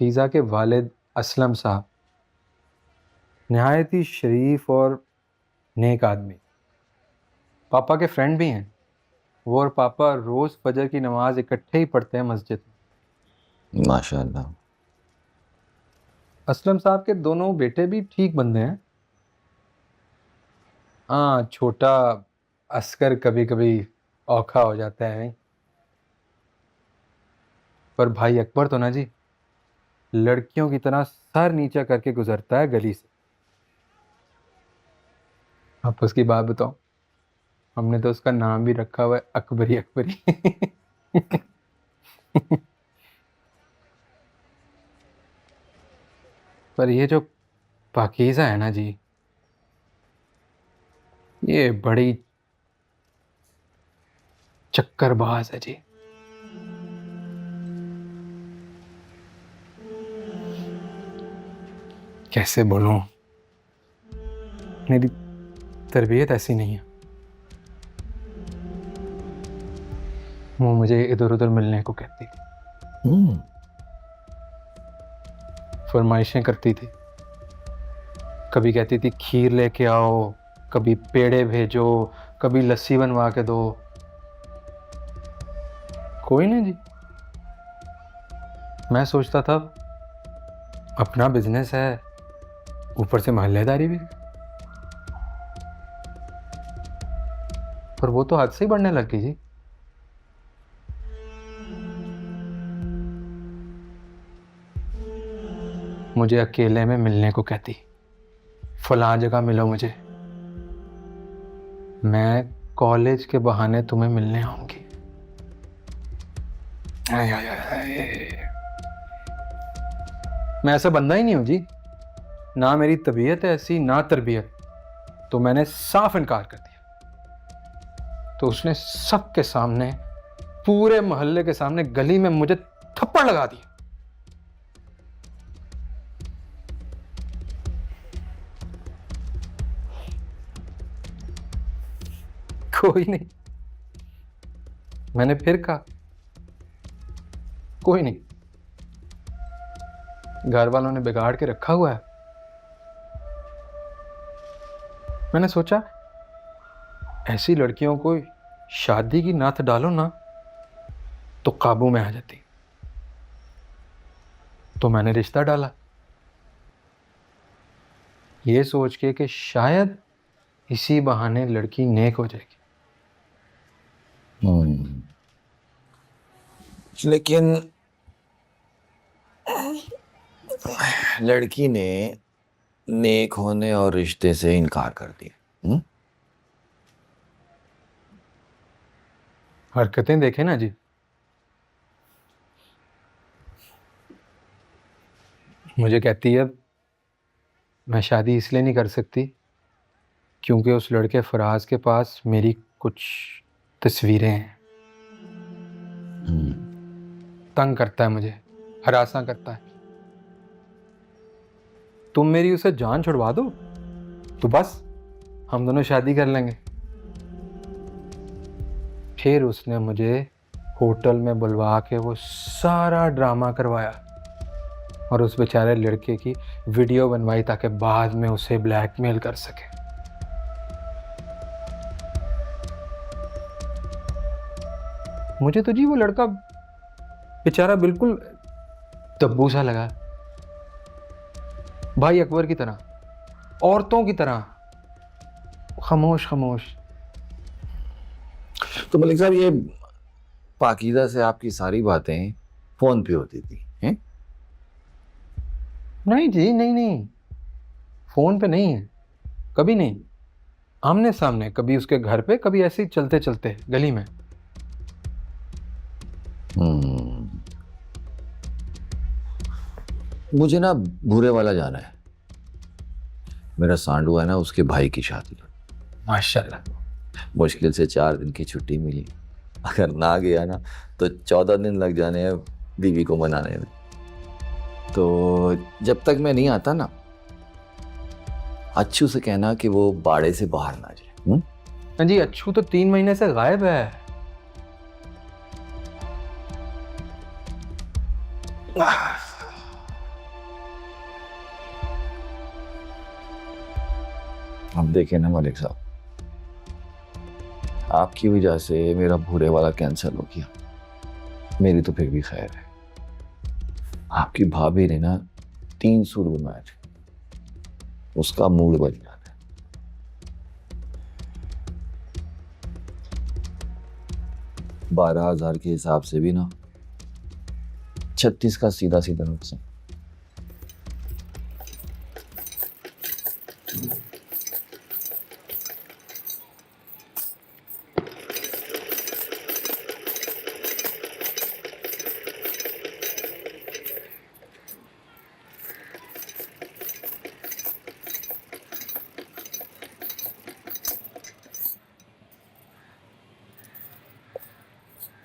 फ़ीज़ा के वालिद असलम साहब नहायत ही शरीफ और नेक आदमी, पापा के फ्रेंड भी हैं। वो और पापा रोज़ फजर की नमाज इकट्ठे ही पढ़ते हैं मस्जिद में। माशाल्लाह। असलम साहब के दोनों बेटे भी ठीक बंदे हैं। हाँ, छोटा अस्कर कभी कभी औखा हो जाता है, पर भाई अकबर तो ना जी, लड़कियों की तरह सर नीचा करके गुजरता है गली से। आप उसकी बात बताओ, हमने तो उसका नाम भी रखा हुआ है अकबरी अकबरी। पर ये जो पाकीज़ा है ना जी, ये बड़ी चक्करबाज है जी। कैसे बोलूं, मेरी तरबियत ऐसी नहीं है। वो मुझे इधर उधर मिलने को कहती थी, फरमाइशें करती थी। कभी कहती थी खीर लेके आओ, कभी पेड़े भेजो, कभी लस्सी बनवा के दो। कोई नहीं जी, मैं सोचता था अपना बिजनेस है, ऊपर से मोहल्लेदारी भी, पर वो तो हद से ही बढ़ने लग गई जी। मुझे अकेले में मिलने को कहती, फलां जगह मिलो मुझे, मैं कॉलेज के बहाने तुम्हें मिलने आऊंगी। आय, आय, आय। मैं ऐसा बंदा ही नहीं हूं जी, ना मेरी तबीयत है ऐसी, ना तरबियत। तो मैंने साफ इनकार कर दिया। तो उसने सबके सामने, पूरे मोहल्ले के सामने, गली में मुझे थप्पड़ लगा दिया। कोई नहीं, मैंने फिर कहा कोई नहीं, घर वालों ने बिगाड़ के रखा हुआ है। मैंने सोचा ऐसी लड़कियों को शादी की नाथ डालो ना तो काबू में आ जाती। तो मैंने रिश्ता डाला, ये सोच के कि शायद इसी बहाने लड़की नेक हो जाएगी। लेकिन लड़की ने नेक होने और रिश्ते से इनकार कर दिया। हरकतें देखे ना जी, मुझे कहती है मैं शादी इसलिए नहीं कर सकती क्योंकि उस लड़के फराज के पास मेरी कुछ तस्वीरें हैं। तंग करता है मुझे, हरासा करता है। तुम मेरी उसे जान छुड़वा दो तो बस हम दोनों शादी कर लेंगे। फिर उसने मुझे होटल में बुलवा के वो सारा ड्रामा करवाया और उस बेचारे लड़के की वीडियो बनवाई ताकि बाद में उसे ब्लैकमेल कर सके। मुझे तो जी वो लड़का बेचारा बिल्कुल दब्बू सा लगा, भाई अकबर की तरह, औरतों की तरह, खामोश खामोश। तो मलिक साहब, ये पाकीज़ा से आपकी सारी बातें फोन पे होती थी हैं? नहीं जी, नहीं नहीं, फोन पे नहीं है, कभी नहीं। आमने सामने, कभी उसके घर पे, कभी ऐसे ही चलते चलते गली में। मुझे ना भूरे वाला जाना है। मेरा सांडू है ना, उसके भाई की शादी। माशाल्लाह। मुश्किल से 4 दिन की छुट्टी मिली। अगर ना गया ना तो 14 दिन लग जाने हैं बीवी को मनाने में। तो जब तक मैं नहीं आता ना, अच्छू से कहना कि वो बाड़े से बाहर ना जाए। हाँ जी, अच्छू तो 3 महीने से गायब है। अब देखें ना मलिक साहब, आपकी वजह से मेरा भूरे वाला कैंसिल हो गया। मेरी तो फिर भी खैर है। आपकी भाभी ने ना 3 सूट बनवाए थे, उसका मूड बन गया था। 12,000 के हिसाब से भी ना 36 का सीधा सीधा नुकसान।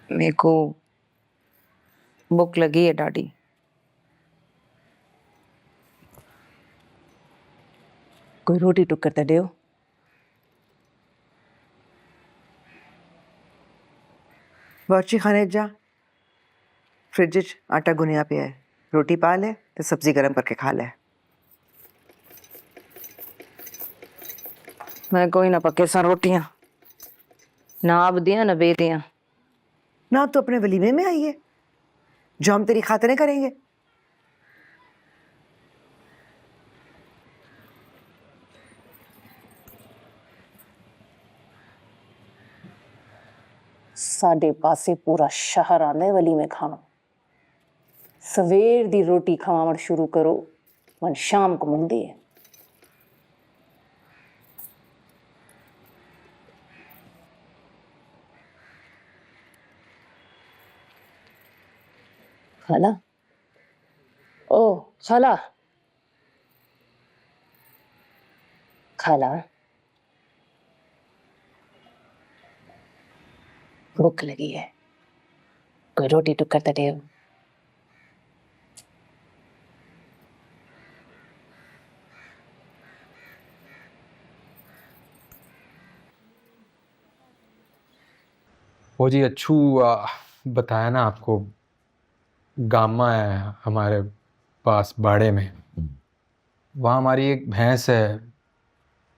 मेरे को भूख लगी है डैडी। कोई रोटी टुक्कर तो दो। बावर्ची खाने जा, फ्रिज च आटा गुनिया पिया है, रोटी पा ले तो सब्जी गर्म करके खा ले। मैं कोई ना पके सा रोटियां, ना आप दियां ना बेदियां। ना तो अपने वलीमे में आई है जो हम तेरी खातिरें करेंगे। साडे पासे पूरा शहर आंदा वलीमे खाना। सवेर दी रोटी खावण शुरू करो, मन शाम को मुंदी है। खाला, ओ खाला, खाला, भूख लगी है, कोई रोटी टुक्कर तो दे। वो जी अच्छू बताया ना आपको, गामा है हमारे पास बाड़े में। वहाँ हमारी एक भैंस है,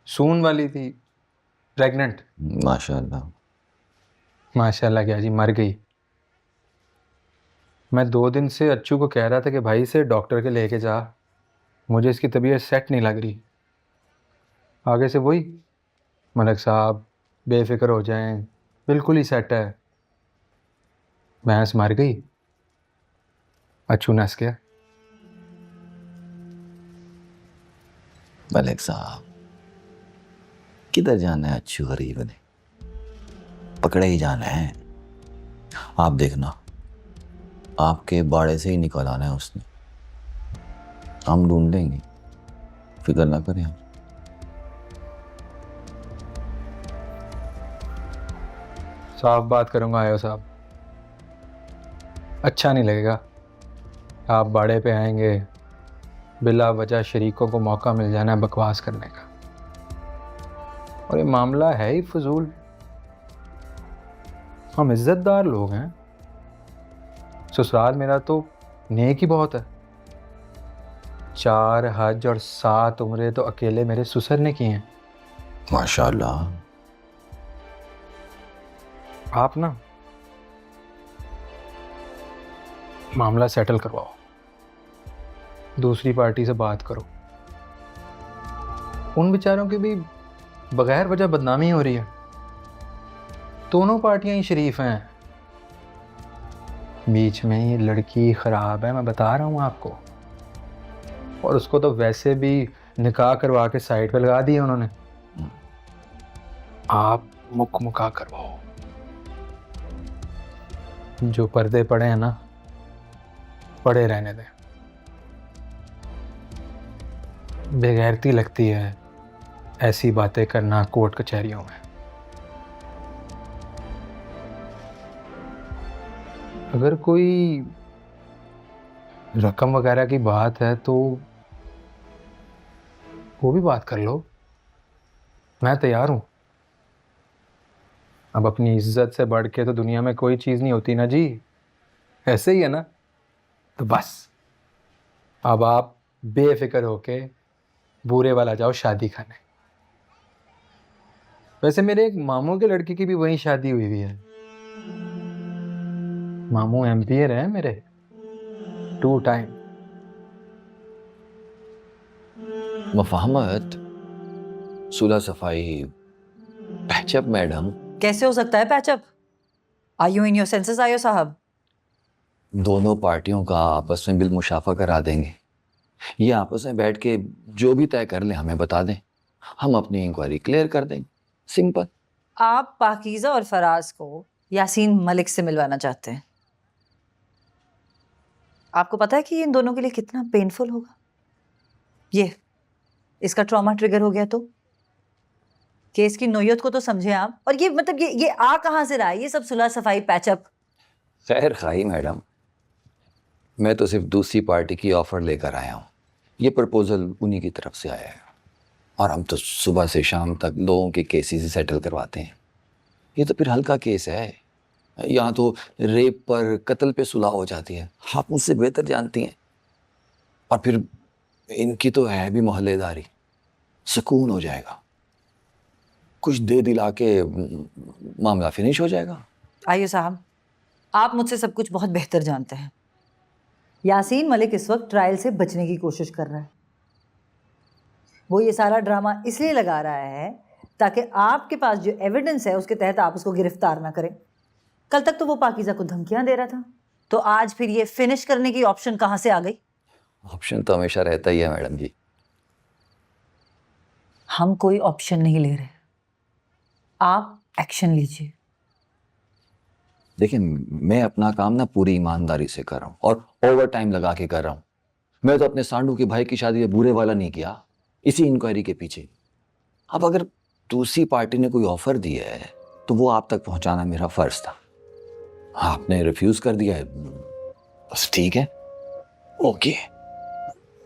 सून वाली थी, प्रेग्नेंट। माशाल्लाह। माशाल्लाह क्या जी, मर गई। मैं 2 दिन से अच्छू को कह रहा था कि भाई से डॉक्टर के लेके जा, मुझे इसकी तबीयत सेट नहीं लग रही। आगे से वही, मलिक साहब बेफिक्र हो जाएं, बिल्कुल ही सेट है। भैंस मर गई, अच्छू नस गया। मलिक साहब, किधर जाना है अच्छू गरीब ने, पकड़े ही जाना है। आप देखना, आपके बाड़े से ही निकल आना है उसने। हम ढूंढ लेंगे, फिक्र ना करें आप। साफ बात करूंगा आयो साहब, अच्छा नहीं लगेगा। आप बाड़े पे आएंगे, बिला वजह शरीकों को मौका मिल जाना है बकवास करने का। और ये मामला है ही फजूल। हम इज्जतदार लोग हैं, ससुराल मेरा तो नेक ही बहुत है। 4 हज और 7 उम्रे तो अकेले मेरे ससुर ने किए हैं। माशाल्लाह। आप ना मामला सेटल करवाओ, दूसरी पार्टी से बात करो। उन बेचारों की भी बगैर वजह बदनामी हो रही है। दोनों पार्टियां ही शरीफ हैं, बीच में ही लड़की खराब है, मैं बता रहा हूं आपको। और उसको तो वैसे भी निकाह करवा के साइड पे लगा दिए उन्होंने। आप मुका करवाओ। जो पर्दे पड़े हैं ना, पड़े रहने दें। बेगैरती लगती है ऐसी बातें करना कोर्ट कचहरियों में। अगर कोई रकम वगैरह की बात है तो वो भी बात कर लो, मैं तैयार हूं। अब अपनी इज्जत से बढ़ के तो दुनिया में कोई चीज़ नहीं होती ना जी, ऐसे ही है ना। तो बस अब आप बेफिक्र होके बूरे वाला जाओ शादी खाने। वैसे मेरे एक मामू के लड़के की भी वहीं शादी हुई हुई है। मामू एम्पियर है मेरे, 2 टाइम। मफाहमत, सुलह सफाई, पैचअप मैडम। कैसे हो सकता है patch up? Are you in your senses आयो साहब? दोनों पार्टियों का आपस में बिल मुशाफा करा देंगे। ये आपस में बैठ के जो भी तय कर लें हमें बता दें, हम अपनी इंक्वायरी क्लियर कर देंगे। सिंपल। आप पाकीज़ा और फराज को यासीन मलिक से मिलवाना चाहते हैं। आपको पता है कि ये इन दोनों के लिए कितना पेनफुल होगा? ये इसका ट्रॉमा ट्रिगर हो गया तो केस की नोयत को तो समझे आप। और ये मतलब ये आ कहाँ से रहा है ये सब सुलह सफाई पैचअप? खैर खाई मैडम, मैं तो सिर्फ दूसरी पार्टी की ऑफर लेकर आया हूँ। ये प्रपोजल उन्हीं की तरफ से आया है और हम तो सुबह से शाम तक लोगों के केसेस ही सेटल करवाते हैं। ये तो फिर हल्का केस है, यहाँ तो रेप पर कत्ल पे सुलह हो जाती है। आप मुझसे बेहतर जानती हैं। और फिर इनकी तो है भी मोहल्लेदारी, सुकून हो जाएगा। कुछ दे दिला के मामला फिनिश हो जाएगा। आइए साहब, आप मुझसे सब कुछ बहुत बेहतर जानते हैं। यासीन मलिक इस वक्त ट्रायल से बचने की कोशिश कर रहा है। वो ये सारा ड्रामा इसलिए लगा रहा है ताकि आपके पास जो एविडेंस है उसके तहत आप उसको गिरफ्तार ना करें। कल तक तो वो पाकीज़ा को धमकियां दे रहा था, तो आज फिर ये फिनिश करने की ऑप्शन कहाँ से आ गई? ऑप्शन तो हमेशा रहता ही है मैडम जी। हम कोई ऑप्शन नहीं ले रहे, आप एक्शन लीजिए। देखिए, मैं अपना काम ना पूरी ईमानदारी से कर रहा हूँ और ओवर टाइम लगा के कर रहा हूँ। मैं तो अपने सांडू के भाई की शादी में बुरे वाला नहीं किया, इसी इंक्वायरी के पीछे। अब अगर दूसरी पार्टी ने कोई ऑफर दिया है तो वो आप तक पहुंचाना मेरा फर्ज था। आपने रिफ्यूज कर दिया है, बस ठीक है, ओके।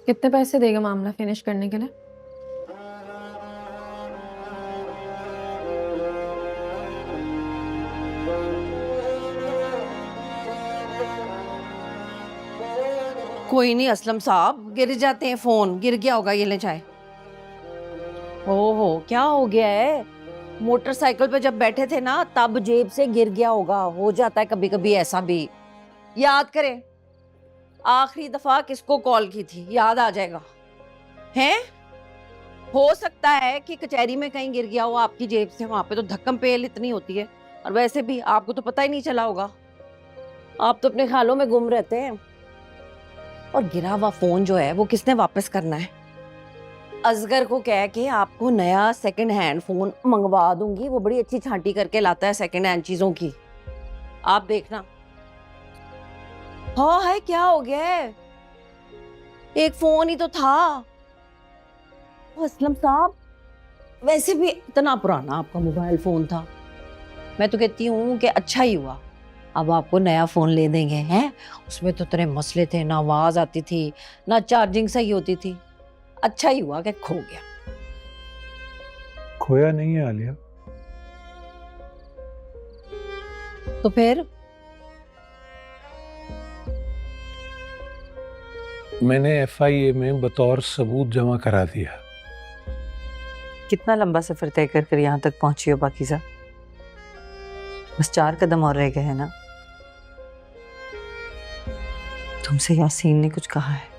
कितने पैसे देगा मामला फिनिश करने के लिए? कोई नहीं असलम साहब, गिर जाते हैं फोन, गिर गया होगा, ये ले चाय। ओहो, क्या हो गया है? मोटरसाइकिल पे जब बैठे थे ना तब जेब से गिर गया होगा, हो जाता है कभी कभी ऐसा भी। याद करें आखिरी दफा किसको कॉल की थी, याद आ जाएगा। हैं? हो सकता है कि कचहरी में कहीं गिर गया हो आपकी जेब से, वहां पे तो धक्कम पेल इतनी होती है। और वैसे भी आपको तो पता ही नहीं चला होगा, आप तो अपने ख्यालों में गुम रहते हैं। और गिरा हुआ फोन जो है वो किसने वापस करना है? असगर को कह के आपको नया सेकंड हैंड फोन मंगवा दूंगी, वो बड़ी अच्छी छांटी करके लाता है सेकंड हैंड चीजों की, आप देखना। हाँ है, क्या हो गया है? एक फोन ही तो था। असलम साहब, वैसे भी इतना पुराना आपका मोबाइल फोन था। मैं तो कहती हूँ कि अच्छा ही हुआ, अब आपको नया फोन ले देंगे हैं। उसमें तो इतने मसले थे, ना आवाज आती थी ना चार्जिंग सही होती थी। अच्छा ही हुआ कि खो गया। खोया नहीं है आलिया। तो फिर मैंने FIA में बतौर सबूत जमा करा दिया। कितना लंबा सफर तय कर कर यहाँ तक पहुंची हो पाकीज़ा? बस 4 कदम और रह गए हैं ना। तुमसे यासीन ने कुछ कहा है?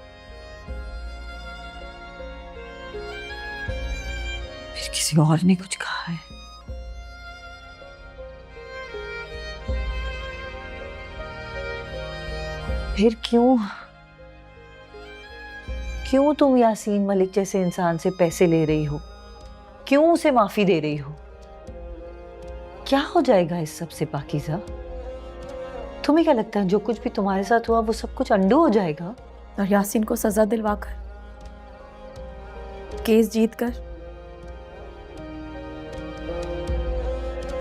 फिर किसी और ने कुछ कहा है? फिर क्यों तुम यासीन मलिक जैसे इंसान से पैसे ले रही हो? क्यों उसे माफी दे रही हो? क्या हो जाएगा इस सब से पाकीज़ा? तुम्हें क्या लगता है जो कुछ भी तुम्हारे साथ हुआ वो सब कुछ अंडू हो जाएगा? और यासीन को सजा दिलवाकर, केस जीतकर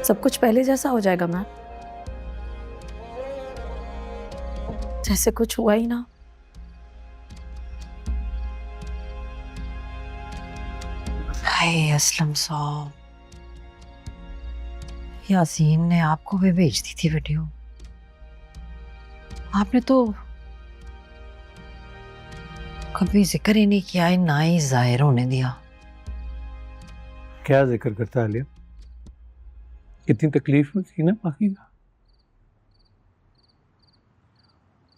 सब कुछ पहले जैसा हो जाएगा मैम, जैसे कुछ हुआ ही ना। हाय असलम साहब, यासीन ने आपको भी भेज दी थी वीडियो। आपने तो कभी जिक्र ही नहीं किया, ना ही जाहिर होने दिया। क्या जिक्र करता है आलिया? कितनी तकलीफ में थी ना पाकिज़ा।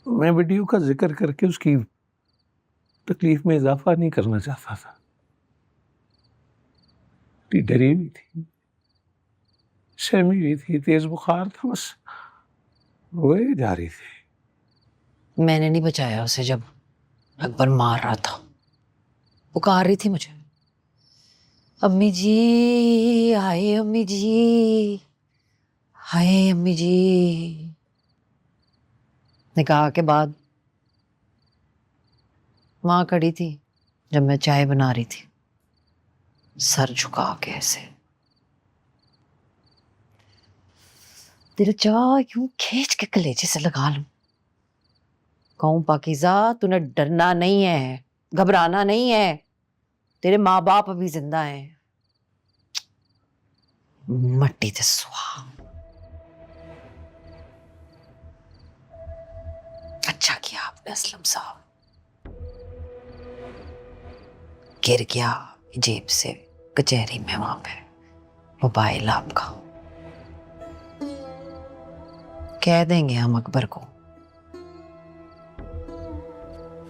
मैं वीडियो का जिक्र करके उसकी तकलीफ में इजाफा नहीं करना चाहता था। डरी हुई थी, सहमी हुई थी, तेज बुखार था, बस रोए जा रही थी। मैंने नहीं बचाया उसे जब अकबर मार रहा था। पुकार रही थी मुझे, अम्मी जी हाय, अम्मी जी हाय, अम्मी जी। निकाह के बाद माँ खड़ी थी जब मैं चाय बना रही थी, सर झुका के ऐसे। दिल चाह यूं खींच के कलेजे से लगा लूं, कहूं पाकीज़ा तूने डरना नहीं है, घबराना नहीं है, तेरे माँ बाप अभी जिंदा हैं। मट्टी ते सुहा। अच्छा किया आपने असलम साहब, गिर गया जेब से कचहरी में वहां पे मोबाइल आपका। कह देंगे हम अकबर को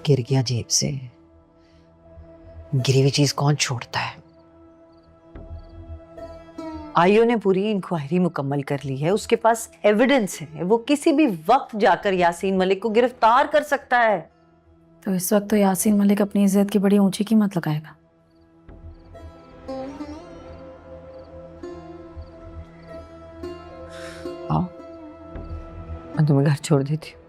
गिर गया जेब से। गिरी हुई चीज कौन छोड़ता है। आईओ ने पूरी इंक्वायरी मुकम्मल कर ली है, उसके पास एविडेंस है, वो किसी भी वक्त जाकर यासीन मलिक को गिरफ्तार कर सकता है। तो इस वक्त तो यासीन मलिक अपनी इज्जत की बड़ी ऊंची कीमत लगाएगा। हाँ, मैं तुम्हें घर छोड़ देती हूँ।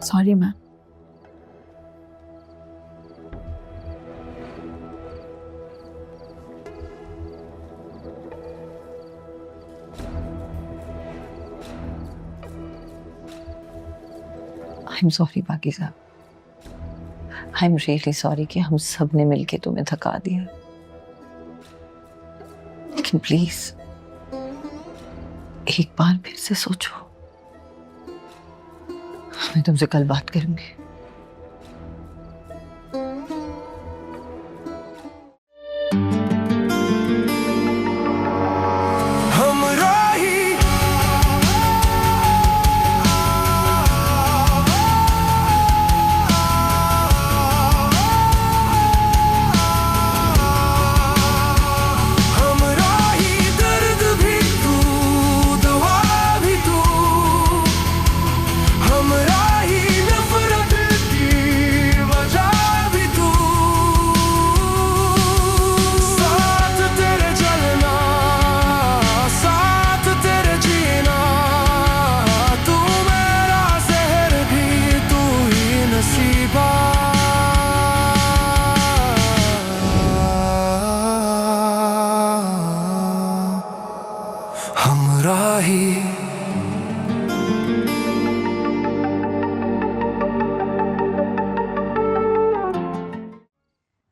Sorry ma'am. I am sorry Pakeezah, I am really sorry कि हम सब ने मिलके तुम्हें थका दिया। लेकिन प्लीज एक बार फिर से सोचो, मैं तुमसे कल बात करूंगी।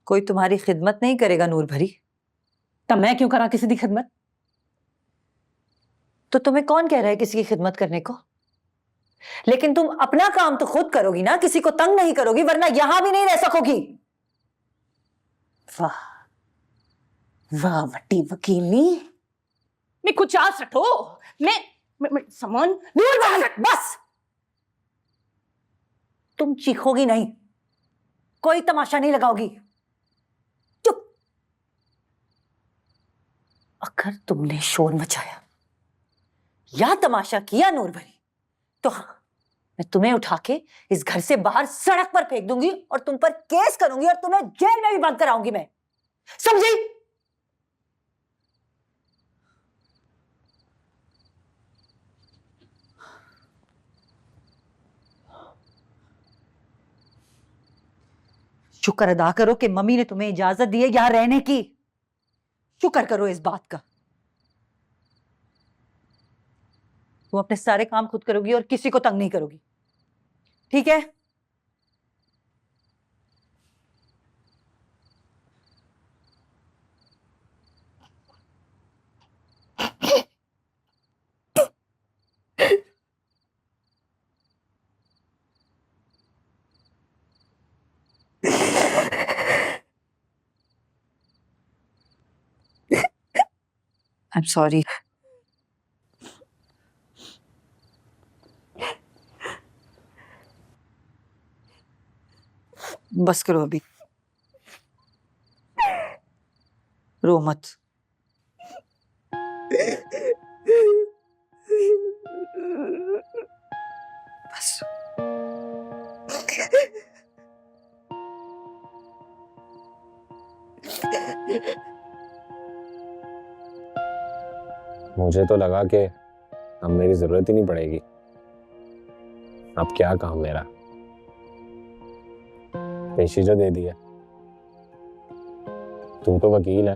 कोई तुम्हारी खिदमत नहीं करेगा नूर भरी, तो मैं क्यों करा किसी की खिदमत? तो तुम्हें कौन कह रहा है किसी की खिदमत करने को? लेकिन तुम अपना काम तो खुद करोगी ना, किसी को तंग नहीं करोगी, वरना यहां भी नहीं रह सकोगी। वाह वाह वट्टी वकीलनी, मैं कुछ आस रखो। मैं सामान नूर भरी बस। तुम चीखोगी नहीं, कोई तमाशा नहीं लगाओगी, चुप। अगर तुमने शोर मचाया या तमाशा किया नूर भरी, तो हाँ, मैं तुम्हें उठा के इस घर से बाहर सड़क पर फेंक दूंगी और तुम पर केस करूंगी और तुम्हें जेल में भी बंद कराऊंगी मैं, समझी? शुक्र अदा करो कि मम्मी ने तुम्हें इजाजत दी है यहां रहने की। शुक्र करो इस बात का। तुम अपने सारे काम खुद करोगी और किसी को तंग नहीं करोगी, ठीक है? I am sorry. बस करो अभी, रो मत। बस। मुझे तो लगा कि अब मेरी जरूरत ही नहीं पड़ेगी। अब क्या काम मेरा, पेशी जो दे दिया। तू तो वकील है,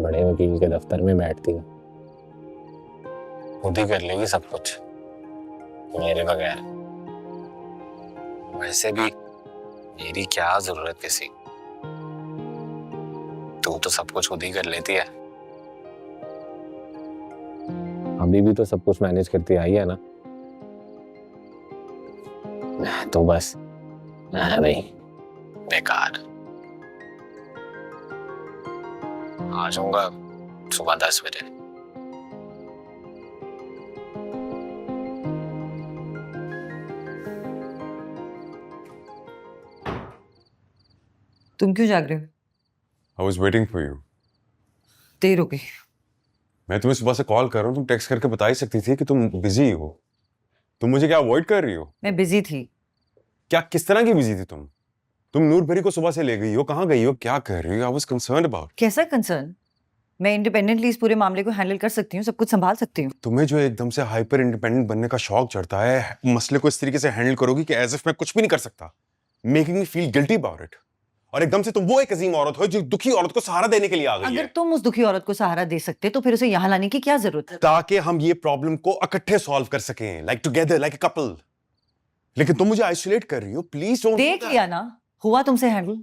बड़े वकील के दफ्तर में बैठती है, खुद ही कर लेगी सब कुछ मेरे बगैर। वैसे भी मेरी क्या जरूरत किसी, तू तो सब कुछ खुद ही कर लेती है। अभी भी तो सब कुछ मैनेज करती आई है ना। तो बस नहीं, बेकार। आ जाऊंगा सुबह 10 बजे। तुम क्यों जाग रहे हो? I was waiting for you. देर हो गई। मैं तुम्हें सुबह से कॉल कर रहा हूँ, तुम टेक्स्ट करके बता ही सकती थी कि तुम बिजी हो। तुम मुझे क्या अवॉइड कर रही हो? मैं बिजी थी। क्या किस तरह की बिजी थी तुम? तुम नूर भरी को सुबह से ले गई हो, कहाँ गई हो, क्या कर रही हो? I was concerned about. कैसा कंसर्न? मैं इंडिपेंडेंटली इस पूरे मामले को हैंडल कर सकती हूँ, सब कुछ संभाल सकती हूँ। तुम्हें जो एकदम से हाइपर इंडिपेंडेंट बनने का शौक चढ़ता है, मसले को इस तरीके से हैंडल करोगी कि एज इफ मैं कुछ भी नहीं कर सकता, making me feel guilty about it. और एकदम से तुम वो एक अजीम औरत हो जो दुखी औरत को सहारा देने के लिए आ गई अगर है। तुम उस दुखी औरत को सहारा दे सकते तो फिर उसे यहाँ लाने की क्या जरूरत है? ताकि हम ये प्रॉब्लम को इकट्ठे सॉल्व कर सकें, like together, like a couple. लेकिन तुम मुझे आइसोलेट कर रही हो। Please don't. देख लिया ना, हुआ तुमसे हैंडल।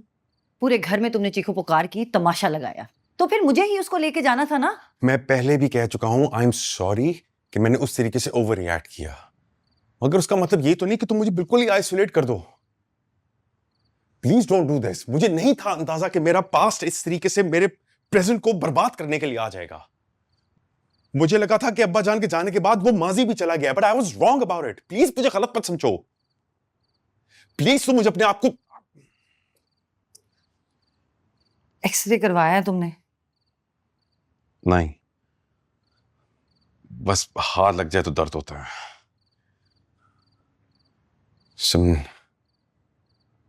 पूरे घर में तुमने चीखो पुकार की, तमाशा लगाया, तो फिर मुझे ही उसको लेके जाना था ना। मैं पहले भी कह चुका हूं, आई एम सॉरी कि मैंने उस तरीके से ओवर रिएक्ट किया, मगर उसका मतलब ये तो नहीं कि तुम मुझे बिल्कुल ही आइसोलेट कर दो। Please don't do this. मुझे नहीं था अंदाजा कि मेरा पास्ट इस तरीके से मेरे प्रेजेंट को बर्बाद करने के लिए आ जाएगा। मुझे लगा था कि अब्बा जान के जाने के बाद वो माजी भी चला गया, but I was wrong about it. Please मुझे गलत मत समझो। प्लीज तुम मुझे अपने आप को। एक्सरे करवाया है तुमने? नहीं, बस हाथ लग जाए तो दर्द होता है। सुन,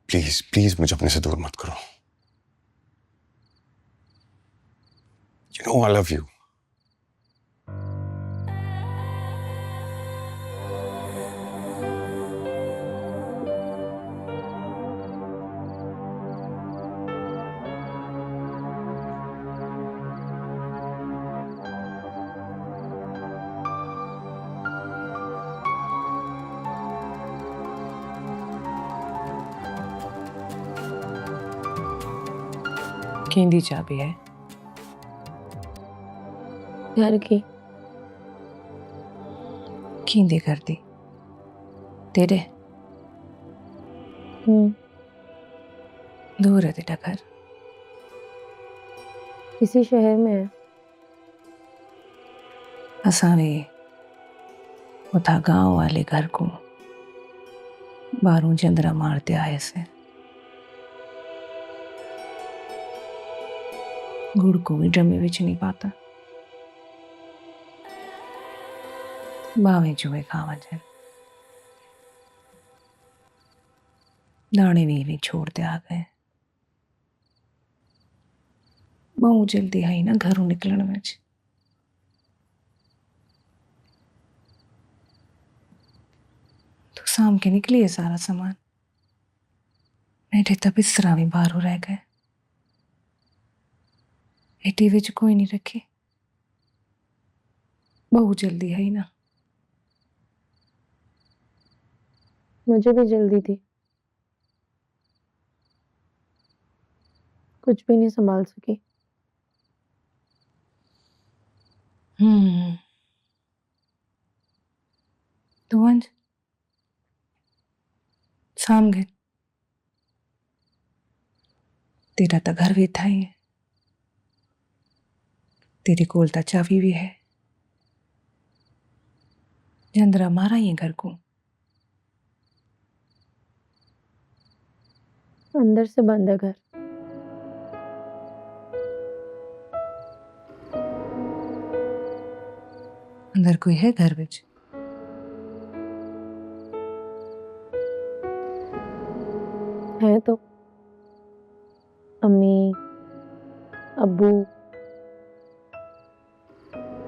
प्लीज प्लीज मुझे अपने से दूर मत करो। You know I love you. केंदी चाबी है घर की। केंदी कर दी तेरे? दूर है तेरा घर? किसी शहर में है। असा भी उता गांव वाले घर को बारू जंदरा मारते आए से गुड़ को भी ड्रमे विच नहीं पाता। बावे चुए खावा जाए, दाने भी छोड़ते आ गए। बहुत जल्दी आई ना घरों निकलने में। तो शाम के निकली है सारा सामान, मेरे तब इस तरह भी बाहर रह गए। पेटी विच कोई नहीं रखी, बहुत जल्दी आई ना। मुझे भी जल्दी थी, कुछ भी नहीं संभाल सकी। तो अंज शाम गए, तेरा तो घर भी था ही है। तेरे कोल ता चाबी भी है, जंदरा मारा ये घर को। अंदर से बंद है घर। अंदर कोई है घर विच? है तो अम्मी, अब्बू,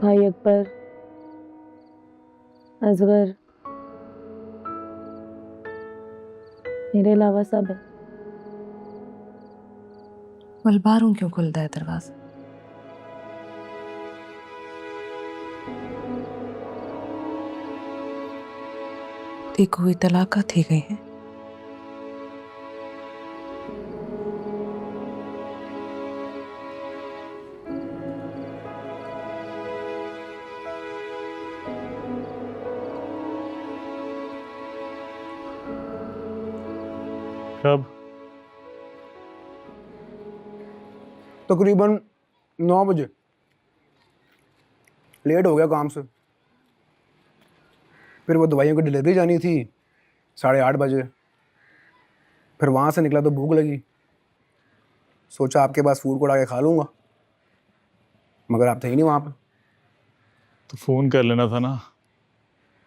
भाई अकबर, असगर, मेरे अलावा सब है। वल बाहरों क्यों खुलता है दरवाजा? देखो हुई तलाका थी गई है। कब? तकरीबन 9 बजे। लेट हो गया काम से। फिर वो दवाइयों की डिलीवरी जानी थी 8:30 बजे। फिर वहाँ से निकला तो भूख लगी, सोचा आपके पास फूड कोर्ट आके खा लूँगा, मगर आप थे ही नहीं वहाँ पे। तो फ़ोन कर लेना था ना,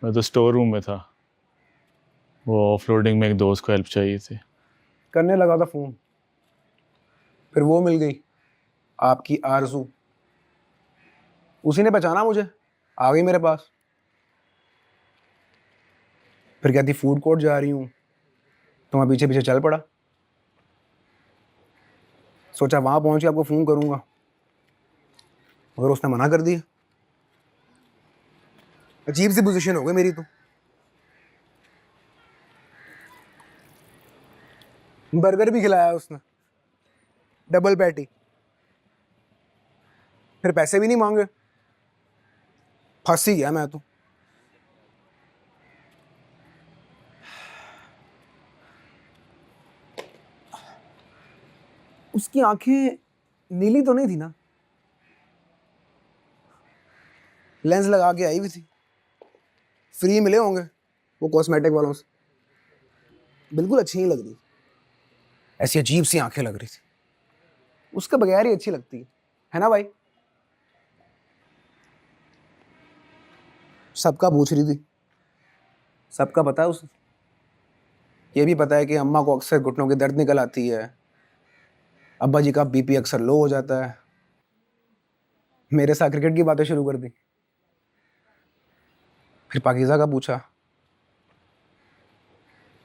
मैं तो स्टोर रूम में था। वो ऑफलोडिंग में एक दोस्त को हेल्प चाहिए थी। करने लगा था फ़ोन, फिर वो मिल गई, आपकी आरज़ू। उसी ने पहचाना मुझे, आ गई मेरे पास। फिर कहती फूड कोर्ट जा रही हूँ, तो मैं पीछे पीछे चल पड़ा। सोचा वहाँ पहुँच के आपको फ़ोन करूँगा, मगर उसने मना कर दिया। अजीब सी पोजीशन हो गई मेरी तो। बर्गर भी खिलाया उसने, डबल पैटी, फिर पैसे भी नहीं मांगे। फंस ही गया मैं तो। उसकी आंखें नीली तो नहीं थी ना? लेंस लगा के आई हुई थी, फ्री मिले होंगे वो कॉस्मेटिक वालों से। बिल्कुल अच्छी नहीं लग रही, ऐसी अजीब सी आंखें लग रही थी। उसके बगैर ही अच्छी लगती है ना भाई? सबका पूछ रही थी, सबका पता है उसे। ये भी पता है कि अम्मा को अक्सर घुटनों की दर्द निकल आती है, अब्बा जी का बीपी अक्सर लो हो जाता है। मेरे साथ क्रिकेट की बातें शुरू कर दी। फिर पाकीज़ा का पूछा,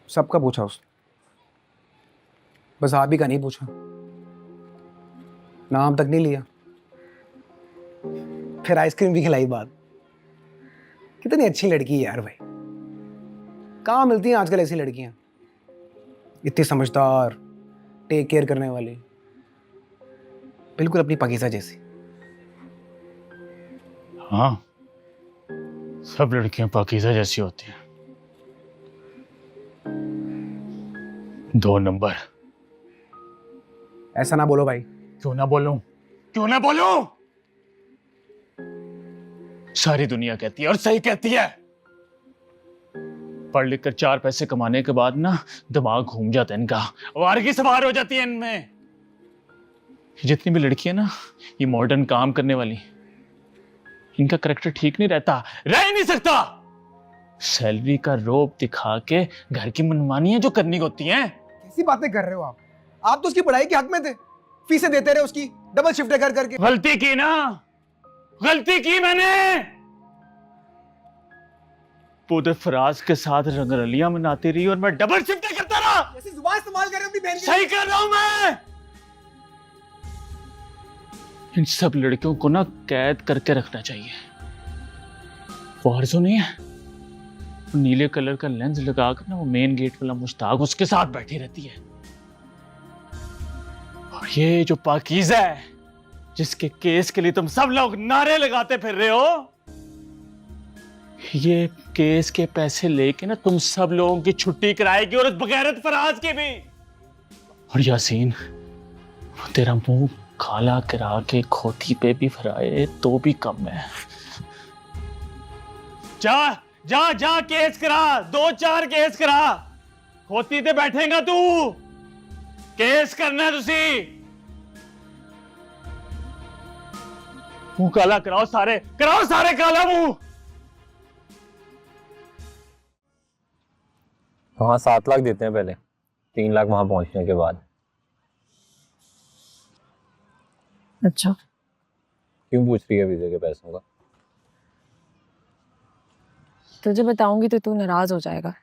सबका पूछा उसने, बस आप ही का नहीं पूछा। नाम तक नहीं लिया। फिर आइसक्रीम भी खिलाई। बात कितनी अच्छी लड़की है यार भाई। कहाँ मिलती हैं आजकल ऐसी लड़कियां, इतनी समझदार, टेक केयर करने वाली, बिल्कुल अपनी पाकीज़ा जैसी। हाँ, सब लड़कियां पाकीज़ा जैसी होती हैं। 2 नंबर। ऐसा ना बोलो भाई। क्यों ना बोलूं? क्यों ना बोलूं? सारी दुनिया कहती है और सही कहती है। पढ़ लिख कर 4 पैसे कमाने के बाद ना दिमाग घूम जाता है इनका, वारगी सवार हो जाती है इनमें। जितनी भी लड़कियां ना ये मॉडर्न काम करने वाली, इनका करैक्टर ठीक नहीं रहता, रह ही नहीं सकता। सैलरी का रोब दिखा के घर की मनमानियां जो करनी होती हैं। कैसी बातें कर रहे हो आप? आप तो उसकी पढ़ाई के हक में थे, फीसें देते रहे उसकी, डबल शिफ्ट कर करके। गलती की ना, गलती की मैंने। पूरे फराज के साथ रंगरलियां मनाती रही और मैं डबल शिफ्ट करता रहा। ऐसी जुबान इस्तेमाल कर रहे हो अपनी बहन की। सही कर रहा हूं मैं। इन सब लड़कियों को ना कैद करके रखना चाहिए। वो आरज़ू नहीं है, नीले कलर का लेंस लगाकर ना वो मेन गेट वाला मुश्ताक उसके साथ बैठी रहती है। और ये जो पाकीज़ा है, जिसके केस के लिए तुम सब लोग नारे लगाते फिर रहे हो, ये केस के पैसे लेके ना तुम सब लोगों की छुट्टी कराएगी और उस बगैरत फराज की भी। और यासीन, तेरा मुंह खाला करा के खोती पे भी फराए तो भी कम है। जा जा जा केस करा, 2-4 केस करा। खोती ते बैठेगा तू, केस करना है तुसी। मुंह काला कराओ सारे काला मुंह। वहाँ 7 लाख देते हैं पहले, 3 लाख वहां पहुंचने के बाद। अच्छा, क्यों पूछ रही है वीजे के पैसों का? तुझे बताऊंगी तो तू नाराज हो जाएगा।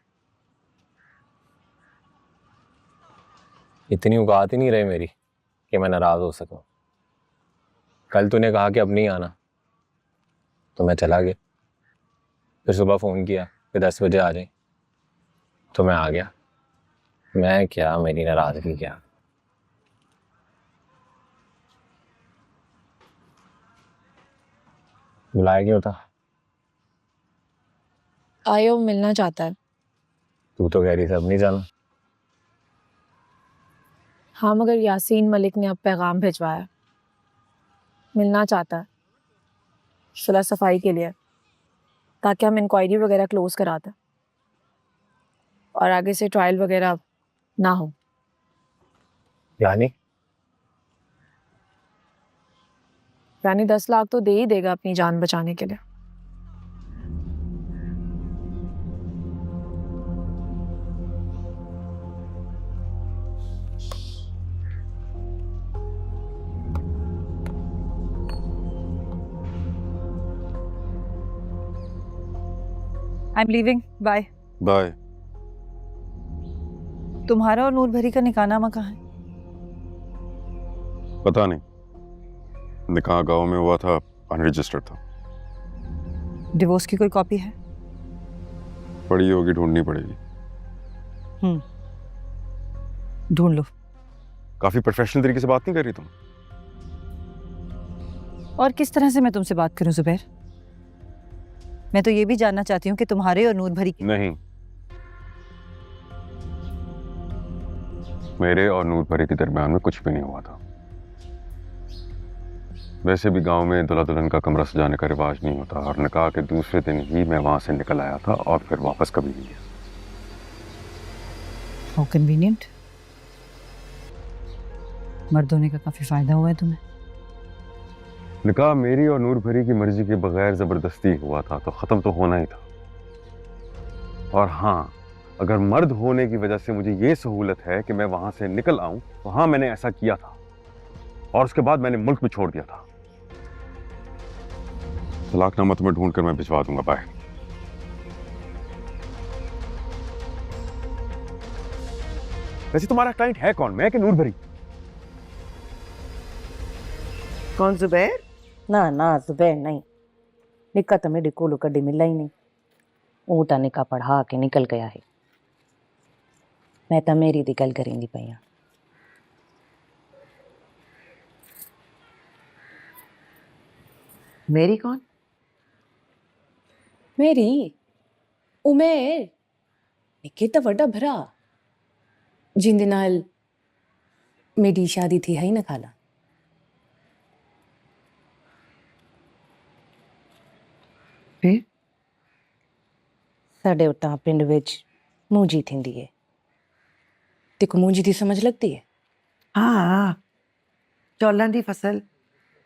इतनी औकात ही नहीं रही मेरी कि मैं नाराज हो सकूं। कल तूने कहा कि अब नहीं आना, तो मैं चला गया। फिर सुबह फोन किया कि 10 बजे आ जाए, तो मैं आ गया। मैं क्या, मेरी नाराजगी क्या? बुलाया क्यों था? आयो मिलना चाहता है। तू तो कह रही थी अब नहीं जाना। हाँ, मगर यासीन मलिक ने अब पैगाम भिजवाया, मिलना चाहता है सुलह सफाई के लिए, ताकि हम इंक्वायरी वगैरह क्लोज करा दें और आगे से ट्रायल वगैरह ना हो। यानी 10 लाख तो दे ही देगा अपनी जान बचाने के लिए। I am leaving, bye. Bye. तुम्हारा और नूर भरी का निकाहनामा कहाँ है? पता नहीं, निकाह गांव में हुआ था, अनरजिस्टर्ड था। डिवोर्स की कोई कॉपी है? पड़ी होगी, ढूंढनी पड़ेगी। ढूंढ लो। काफी प्रोफेशनल तरीके से बात नहीं कर रही तुम। और किस तरह से मैं तुमसे बात करूं जुबैर? मैं तो ये भी जानना चाहती हूँ कि तुम्हारे और नूर भरी नहीं, मेरे और नूर भरी के दरमियान में कुछ भी नहीं हुआ था। वैसे भी गांव में दुल्हा दुल्हन का कमरा सजाने का रिवाज नहीं होता, और निकाह के दूसरे दिन ही मैं वहां से निकल आया था और फिर वापस कभी नहीं गया। How convenient. मर्द होने का काफी फायदा हुआ है तुम्हें। निकाह मेरी और नूर भरी की मर्जी के बगैर जबरदस्ती हुआ था, तो खत्म तो होना ही था। और हाँ, अगर मर्द होने की वजह से मुझे ये सहूलत है कि मैं वहां से निकल आऊं, तो हाँ, मैंने ऐसा किया था, और उसके बाद मैंने मुल्क भी छोड़ दिया था। तलाकनामा तुम्हें ढूंढ कर मैं भिजवा दूंगा। बाय। वैसे तुम्हारा क्लाइंट है कौन, मैं कि नूर भरी? कौन जुबैर? ना ना जुबैर नहीं, निका तो मेरे को कभी मिला ही नहीं। वो तो निका पढ़ा के निकल गया है। मैं तो मेरी दी गल करेंगी पई। मेरी कौन? मेरी उमेर निके तो वड्डा भरा जिंदे नाल मेरी शादी थी है ना खाला। फिर साडे उता पिंड विच मूंजी थींदी है। तेको मूंजी थी समझ लगती है? हाँ, चौलां दी फसल,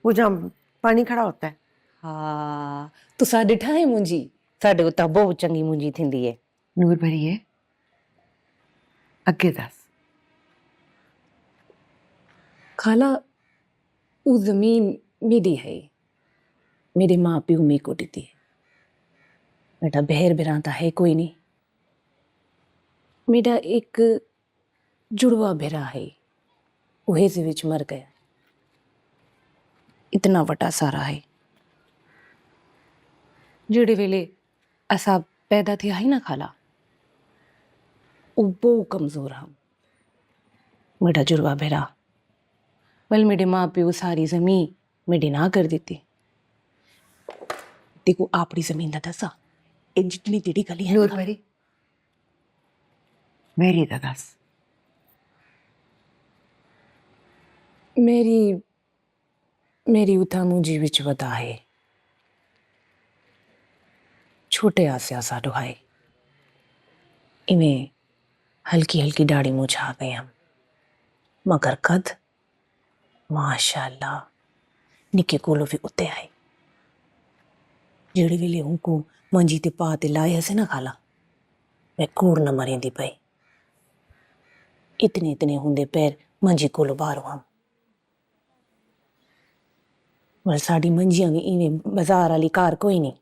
वो जब पानी खड़ा होता है। हाँ, तो सा डिठा है मूंजी? साडे उता बहुत चंगी मूंजी थींदी है। नूर भरी है अगे दस। खाला वो जमीन मेरी है, मेरे माँ प्यो में को दी है। बेटा बहर बिराता है कोई नहीं। मेरा एक जुड़वा बेरा है, वहे से विच मर गया। इतना वटा सारा है। जेड़े वेले असा पैदा थे है ना खाला, वो बहु कमजोर हम। मेरा जुड़वा बेरा वल मेरे माँ प्यो सारी जमीन मेरी ना कर देती। देखो अपनी जमीन का दसा एक जितनी तेरी गली है। नूर भरी मेरी दा दस। मेरी मेरी उथा मुझी विच वधाए छोटे आसे आसा डुहाए इवें हल्की हल्की दाढ़ी मुझा गए हम मगर कद माशाल्लाह निके कोलो भी उते आए जेड़ी वेले उनको मंजी ते पा ते लाए हसे ना खाला मैं कूड़ न मरेंदी पई इतने इतने हुंदे पैर मंजी कोलो बाहरो हम पर साड़ी मंजियां भी इवें बाजार वाली कार कोई नहीं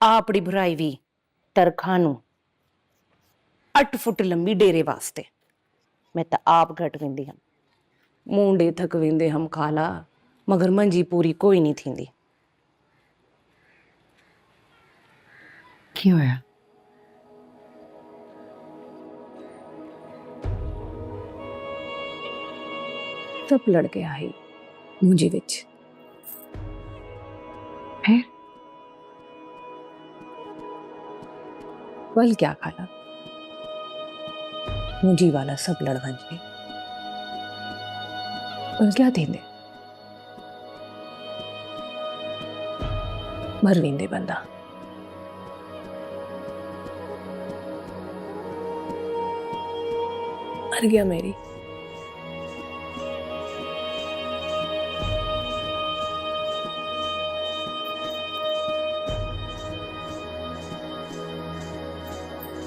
आपड़ी भराई भी तरखानू 8 फुट लंबी डेरे वास्ते मैं तो आप घट वेंदी हम मुंडे थक वेंदे हम खाला मगर मंजी पूरी कोई नहीं थींदी क्यों है सब लड़के आई मुझे विच फिर वल क्या खाला मुझी वाला सब लड़वन जी वल क्या थींदे मर वेंदे बंदा मर गया मेरी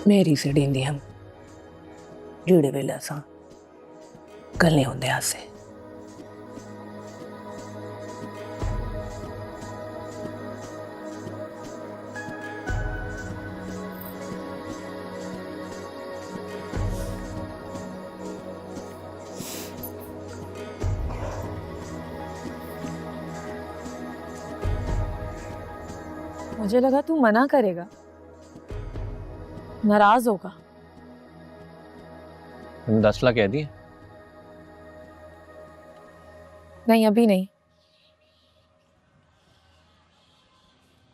मेरी से डेंदी हम जेड़े वेले असां गल्ले होंदे आसे मुझे लगा तू मना करेगा, नाराज होगा। तुम 10 लाख कह दिए? नहीं अभी नहीं।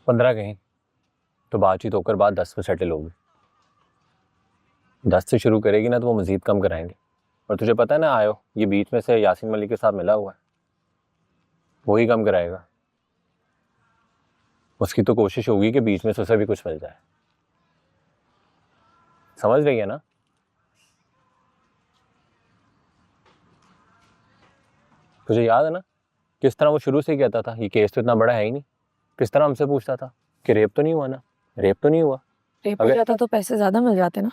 15 कहीं तो बातचीत होकर बाद 10 पे सेटल होगी। 10 से शुरू करेगी ना तो वो मजीद कम कराएंगे। और तुझे पता है ना आयो, ये बीच में से यासीन मलिक के साथ मिला हुआ है, वही कम कराएगा। उसकी तो कोशिश होगी कि बीच में से उसे भी कुछ मिल जाए। समझ रही है ना? तुझे याद है ना किस तरह वो शुरू से कहता था ये केस तो इतना बड़ा है ही नहीं। किस तरह हमसे पूछता था कि रेप तो नहीं हुआ ना, रेप तो नहीं हुआ। रेप हो जाता तो पैसे ज्यादा मिल जाते ना।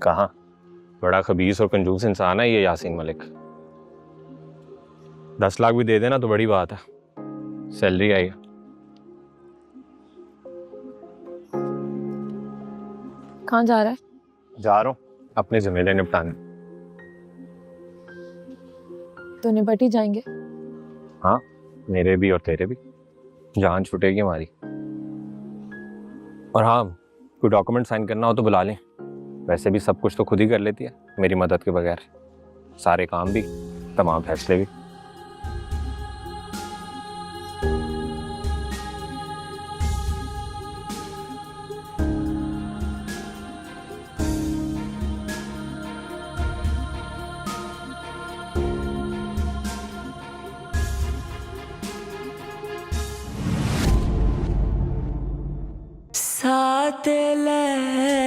कहाँ, बड़ा खबीस और कंजूस इंसान है ये यासीन मलिक। 10 लाख भी दे देना तो बड़ी बात है, सैलरी आई। कहाँ जा रहा है? जा रहा हूँ अपने ज़िम्मेदारी निपटाने। तो निपट ही जाएंगे। हाँ, मेरे भी और तेरे भी, जान छूटेगी हमारी। और हाँ, कोई डॉक्यूमेंट साइन करना हो तो बुला लें। वैसे भी सब कुछ तो खुद ही कर लेती है मेरी मदद के बगैर, सारे काम भी, तमाम फैसले भी। साथ ले